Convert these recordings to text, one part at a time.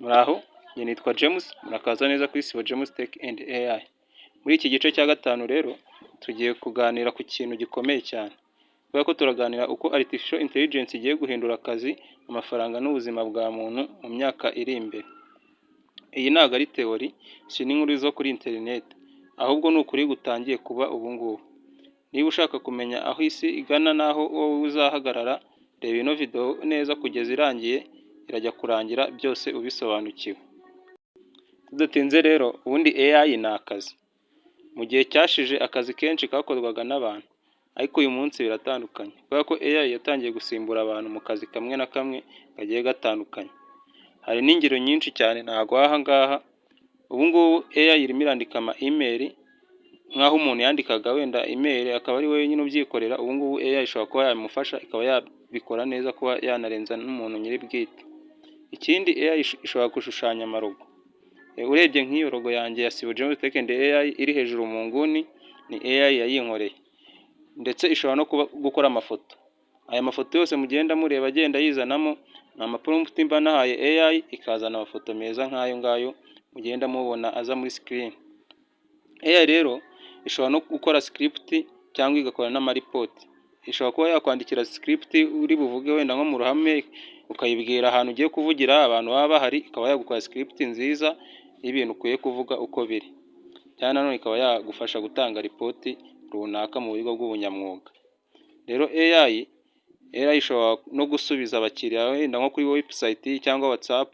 Muraho, njye nitwa James, murakaza neza kuri Sibo James Tech and AI. Muri iki gice cya gatanu rero, tugiye kuganira ku kintu gikomeye cyane. Kubera ko turaganira uko Artificial Intelligence igiye guhindura akazi, amafaranga n'ubuzima bwa muntu mu myaka iri imbere. Iyi ntabwo ari teori, si n'inkuru zo kuri internet, ahubwo ni ukuri gutangiye kuba ubu ngubu. Niba ushaka kumenya aho isi igana n'aho wowe uzahagarara, reba ino video neza kugeza irangiye, irajya kurangira byose ubisobanukiwe. Tudatinze rero, ubundi AI ni akazi. Mu gihe cyashije akazi kenshi kakorwaga n'abantu, ariko uyu munsi biratandukanye. Kubera ko AI yatangiye gusimbura abantu mu kazi kamwe na kamwe kagiye gatandukanye. Hari n'ingero nyinshi cyane ntago aha ngaha. Ubu ngubu AI irimo irandika ama email, nk'aho umuntu yandikaga wenda email akaba ari we wenyine ubyikorera. Ubu ngubu AI ishobora kuba yamufasha, ikaba yabikora neza, kuba yanarenza n'umuntu nyiri bwite. Ikindi AI ishobora gushushanya amarogo. Urebye nk'iyo logo yanjye ya Sibo James Tech and AI iri hejuru mu nguni, ni AI yayinkoreye. Ndetse ishobora no gukora amafoto. Aya mafoto yose mugenda mureba agenda yizanamo, ni amaprompt mba nahaye AI, ikazana amafoto meza nk'ayo ngayo mugenda mubona aza muri screen. AI rero ishobora no gukora script cyangwa igakora n'amaripoti. Ishobora kuba yakwandikira script uri buvuge wenda nko mu ruhame, ukayibwira ahantu ugiye kuvugira abantu baba bahari, ikaba yagukora script nziza y'ibintu ukwiye kuvuga uko biri. Cyane nanone ikaba yagufasha gutanga ripoti runaka mu buryo bw'ubunyamwuga. Rero AI ishobora no gusubiza abakiriya wenda nko kuri website cyangwa WhatsApp,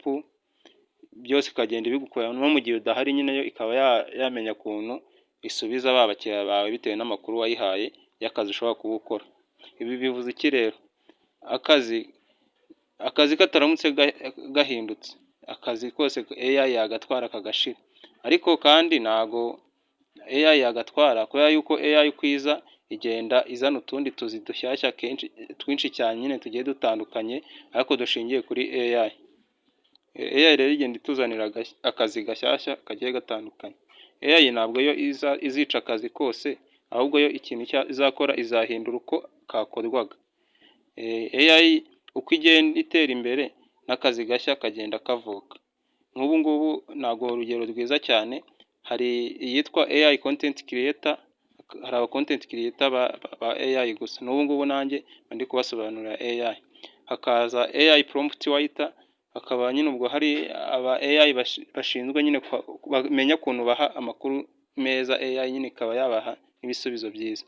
byose ikagenda ibigukorera no mu gihe udahari, nyine yo ikaba yamenya ukuntu isubiza ba bakiriya bawe bitewe n'amakuru wayihaye y'akazi ushobora kuba ukora. Ibi bivuze iki rero? Akazi kataramutse gahindutse, akazi kose AI yagatwara kagashira. Ariko kandi ntago AI yagatwara, kubera yuko AI ukwiza igenda izana utundi tuzi dushyashya twinshi cyane nyine tugiye dutandukanye, ariko dushingiye kuri AI. AI rero igenda ituzanira akazi gashyashya kagiye gatandukanye. AI ntabwo yo izica akazi kose, ahubwo yo ikintu izakora izahindura uko kakorwaga. AI uko igenda itera imbere n'akazi gashya kagenda kavuka. Nk'ubu ngubu ntabwo urugero rwiza cyane, hari iyitwa AI content creator, hari aba content creator ba AI gusa. N'ubu ngubu nanjye ndi kubasobanurira AI. Hakaza AI prompt writer, hakaba nyine ubwo hari aba AI bashinzwe nyine bamenya ukuntu baha amakuru meza. AI nyine ikaba yabaha n'ibisubizo byiza.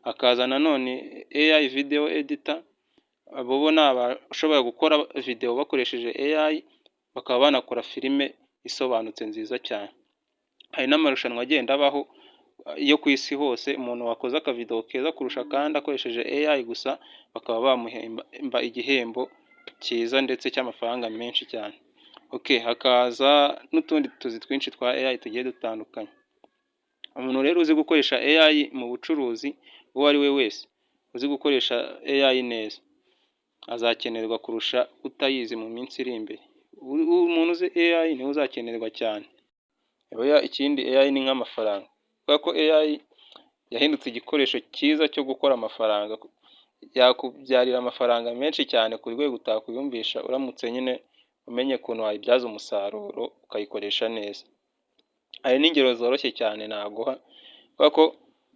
Hakaza nanone AI video editor, abo ni abashobora gukora video bakoresheje AI, bakaba banakora filime isobanutse nziza cyane. Hari n'amarushanwa agenda abaho yo ku isi hose, umuntu wakoze akavideo keza kurusha kandi akoresheje AI gusa, bakaba bamuhemba igihembo cyiza ndetse cy'amafaranga menshi cyane. Hakaza n'utundi tuzi twinshi twa AI tugiye dutandukanye. Umuntu rero uzi gukoresha AI mu bucuruzi, uwo ari we wese uzi gukoresha AI neza, azakenerwa kurusha utayizi mu minsi iri imbere. Umuntu uzi AI niwe uzakenerwa cyane. Ikindi AI ni nk'amafaranga, kubera ko AI yahindutse igikoresho cyiza cyo gukora amafaranga. Yakubyarira amafaranga menshi cyane ku rwego utakwiyumvisha, uramutse nyine umenye ukuntu wayibyaza umusaruro ukayikoresha neza. Hari n'ingero zoroshye cyane naguha, kubera ko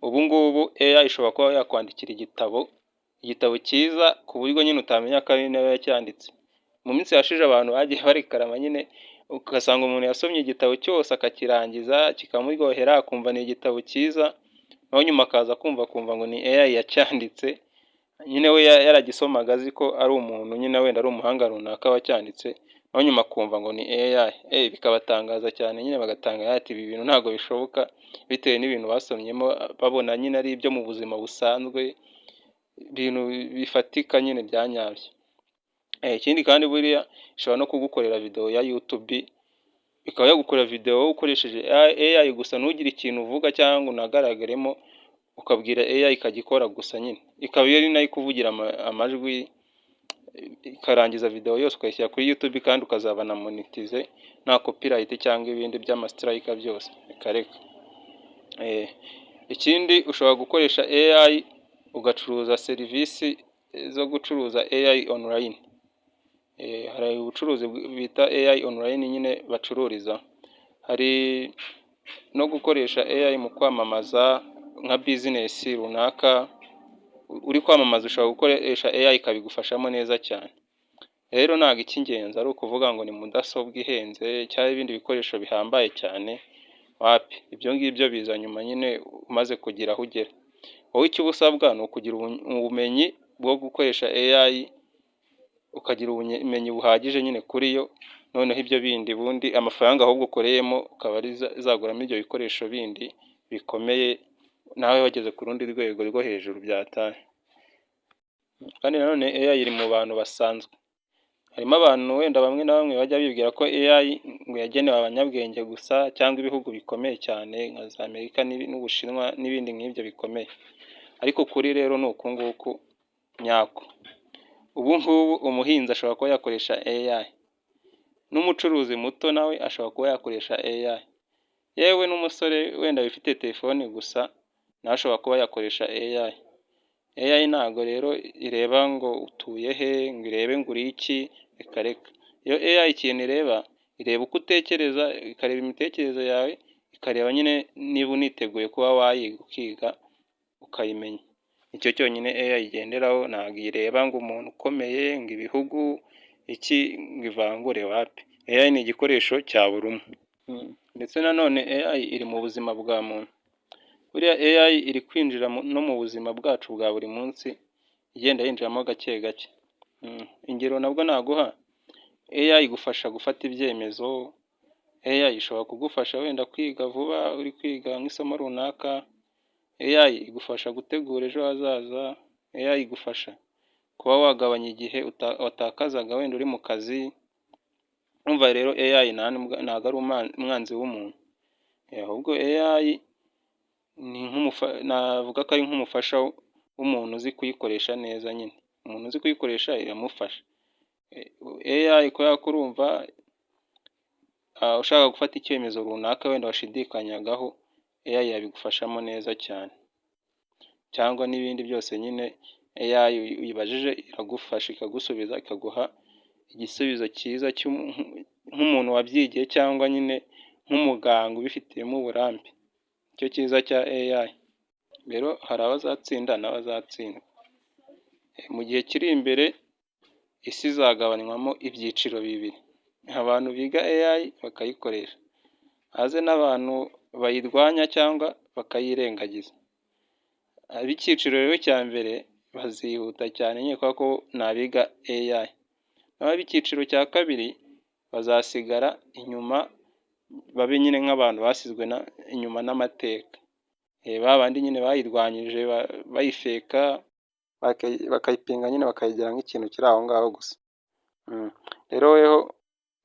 ubu ngubu AI ishobora kuba yakwandikira igitabo cyiza ku buryo nyine utamenya ko ari nawe yacyanditse. Mu minsi yashije abantu bagiye barikarama nyine, ugasanga umuntu yasomye igitabo cyose akakirangiza kikamuryohera, akumva ni igitabo cyiza, naho nyuma akaza kumva ngo ni AI yacyanditse. Nyine we yaragisomaga azi ko ari umuntu nyine wenda ari umuhanga runaka wacyanditse, naho nyuma akumva ngo ni AI. Bikabatangaza cyane nyine, bagatanga ati ibi bintu ntabwo bishoboka, bitewe n'ibintu basomyemo babona nyine ari ibyo mu buzima busanzwe, ibintu bifatika nyine bya nyabyo. Ikindi kandi buriya ishobora no kugukorera video ya YouTube, ikaba yagukorera video ukoresheje AI gusa, ntugire ikintu uvuga cyangwa unagaragaremo, ukabwira AI ikagikora gusa nyine. Ikaba yari nayo kuvugira amajwi, ikarangiza video yose ukayishyira kuri YouTube, kandi ukazabana monetize nta copyright cyangwa ibindi by'amastrike byose bikareka. Ikindi ushobora gukoresha AI ugacuruza serivisi zo gucuruza AI online. hari ubucuruzi bita AI online nyine bacururiza, hari no gukoresha AI mu kwamamaza nka bizinesi runaka, uri kwamamaza ushobora gukoresha AI ikabigufashamo neza cyane. Rero ntabwo icy'ingenzi ari ukuvuga ngo ni mudasobwa ihenze cyangwa ibindi bikoresho bihambaye cyane, wapi, ibyo ngibyo biza nyuma nyine umaze kugira aho ugera. Wowe icyo uba usabwa ni ukugira ubumenyi bwo gukoresha AI, ukagira ubumenyi buhagije nyine kuri yo, noneho ibyo bindi bundi amafaranga ahubwo ukoreyemo ukaba ari zaguramo ibyo bikoresho bindi bikomeye, nawe wageze ku rundi rwego rwo hejuru byataye. Kandi nanone AI iri mu bantu basanzwe, harimo abantu wenda bamwe na bamwe bajya bibwira ko AI ngo yagenewe abanyabwenge gusa cyangwa ibihugu bikomeye cyane nka za Amerika n'Ubushinwa n'ibindi nk'ibyo bikomeye, ariko kuri rero ni uku nguku nyako. Ubu ngubu umuhinzi ashobora kuba yakoresha AI, n'umucuruzi muto nawe ashobora kuba yakoresha AI, yewe n'umusore wenda wifite telefoni gusa nawe ashobora kuba yakoresha AI. AI ntabwo rero ireba ngo utuye he, ngo irebe ngo uri iki, reka reka. Iyo AI ikintu ireba uko utekereza, ikareba imitekerereze yawe, ikareba nyine niba uniteguye kuba wayiga ukiga ukayimenya. Icyo cyonyine AI igenderaho, ntabwo ireba ngo umuntu ukomeye, ngo ibihugu iki, ngo ivangure, wapi. AI ni igikoresho cya buri umwe. Ndetse nanone AI iri mu buzima bwa muntu. Buriya AI iri kwinjira no mu buzima bwacu bwa buri munsi, igenda yinjiramo gake gake. Ingero nabwo naguha, AI igufasha gufata ibyemezo, AI ishobora kugufasha wenda kwiga vuba, uri kwiga nk'isomo runaka, AI igufasha gutegura ejo hazaza, AI igufasha kuba wagabanya igihe watakazaga wenda uri mu kazi. Umva rero AI ntabwo ari umwanzi w'umuntu, ahubwo AI navuga ko ari nk'umufasha w'umuntu uzi kuyikoresha neza nyine. Umuntu uzi kuyikoresha iramufasha. AI kubera ko urumva ushaka gufata icyemezo runaka wenda washidikanyagaho, AI yabigufashamo neza cyane. Cyangwa n'ibindi byose nyine AI uyibajije iragufasha, ikagusubiza, ikaguha igisubizo cyiza nk'umuntu wabyigiye cyangwa nyine nk'umuganga ubifitiyemo uburambe. Icyo cyiza cya AI. Rero hari abazatsinda n'abazatsindwa. Mu gihe kiri imbere isi izagabanywamo ibyiciro bibiri, abantu biga AI bakayikoresha, haze n'abantu bayirwanya cyangwa bakayirengagiza. Ab'icyiciro rero cya mbere bazihuta cyane nyine kubera ko ni abiga AI, naho ab'icyiciro cya kabiri bazasigara inyuma, babe nyine nk'abantu basizwe inyuma n'amateka. Ba bandi nyine bayirwanyije bayifeka, bakayipinga nyine bakayigira nk'ikintu kiri aho ngaho gusa. Rero weho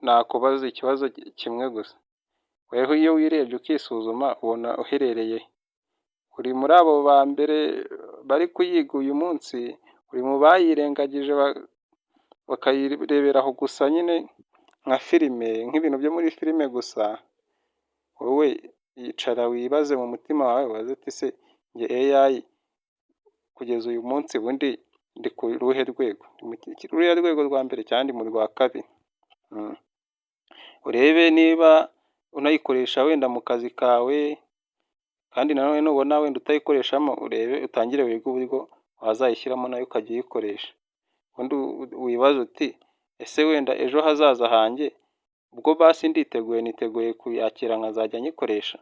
nakubaza ikibazo kimwe gusa, weho iyo wirebye ukisuzuma ubona uherereye, uri muri abo ba mbere bari kuyiga uyu munsi, uri mu bayirengagije bakayirebera aho gusa nyine nka filime, nk'ibintu byo muri filime gusa, wowe yicara wibaze mu mutima wawe, ubaze uti se njye AI kugeza uyu munsi ubundi ndi ku ruhe rwego? Ruriya rwego rwa mbere cyangwa ndi mu rwa kabiri? Urebe niba unayikoresha wenda mu kazi kawe, kandi nanone nubona wenda utayikoreshamo, urebe utangire wige uburyo wazayishyiramo nayo ukajya uyikoresha. Ubundi wibaze uti ese wenda ejo hazaza hanjye ubwo basi niteguye kuyakira nkazajya nyikoresha?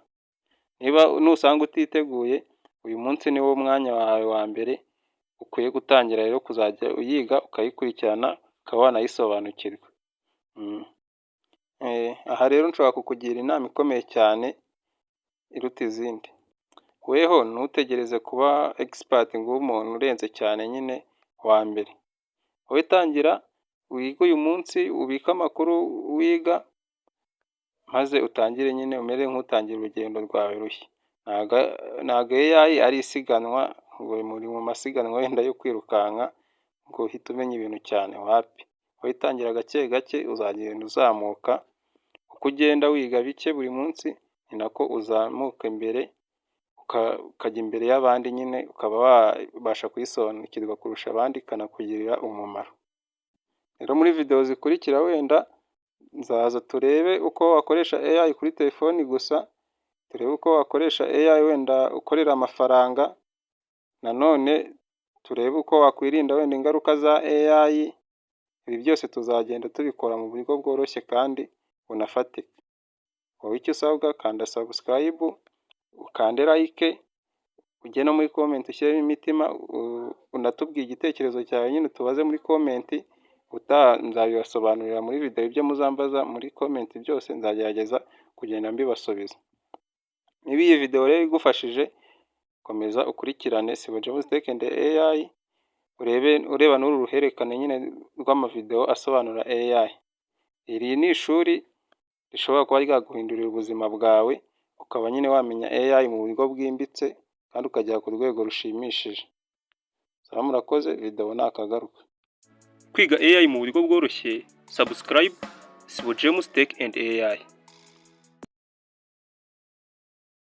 Niba nusanga utiteguye, uyu munsi ni wo mwanya wawe wa mbere ukwiye gutangira rero kuzajya uyiga, ukayikurikirana, ukaba wanayisobanukirwa. Aha rero nshobora kukugira inama ikomeye cyane iruta izindi. Weho ntutegereze kuba expert ngo ube umuntu urenze cyane nyine wa mbere. Wowe tangira wige uyu munsi, ubike amakuru wiga, maze utangire nyine umere nk'utangira urugendo rwawe rushya. Ntabwo AI ari isiganwa ngo muri mu masiganwa wenda yo kwirukanka ngo uhite umenya ibintu cyane, wapi. Wowe tangira gake gake, uzagenda uzamuka, uko ugenda wiga bike buri munsi ni nako uzamuka imbere, ukajya imbere y'abandi nyine, ukaba wabasha kuyisobanukirwa kurusha abandi, ikanakugirira umumaro. Rero muri video zikurikira wenda nzaza turebe uko wakoresha AI kuri telefoni gusa, turebe uko wakoresha AI wenda ukorera amafaranga, nanone turebe uko wakwirinda wenda ingaruka za AI. Ibi byose tuzagenda tubikora mu buryo bworoshye kandi bunafatika. Wowe icyo usabwa kanda subscribe, ukande like, ujye no muri comment ushyiremo imitima, unatubwiye igitekerezo cyawe nyine tubaze muri comment. Nzabibasobanurira muri video ibyo muzambaza muri comment byose nzagerageza kugenda mbibasubiza. Niba iyi video rero igufashije, komeza ukurikirane Sibo James Tech and AI, ureba n'uru ruhererekane nyine rw'amavideo asobanura AI. Iri ni ishuri rishobora kuba ryaguhindurira ubuzima bwawe, ukaba nyine wamenya AI mu buryo bwimbitse kandi ukagera ku rwego rushimishije. Murakoze, video nakagaruka. Kwiga AI mu buryo bworoshye, subscribe Sibo James Tech and AI.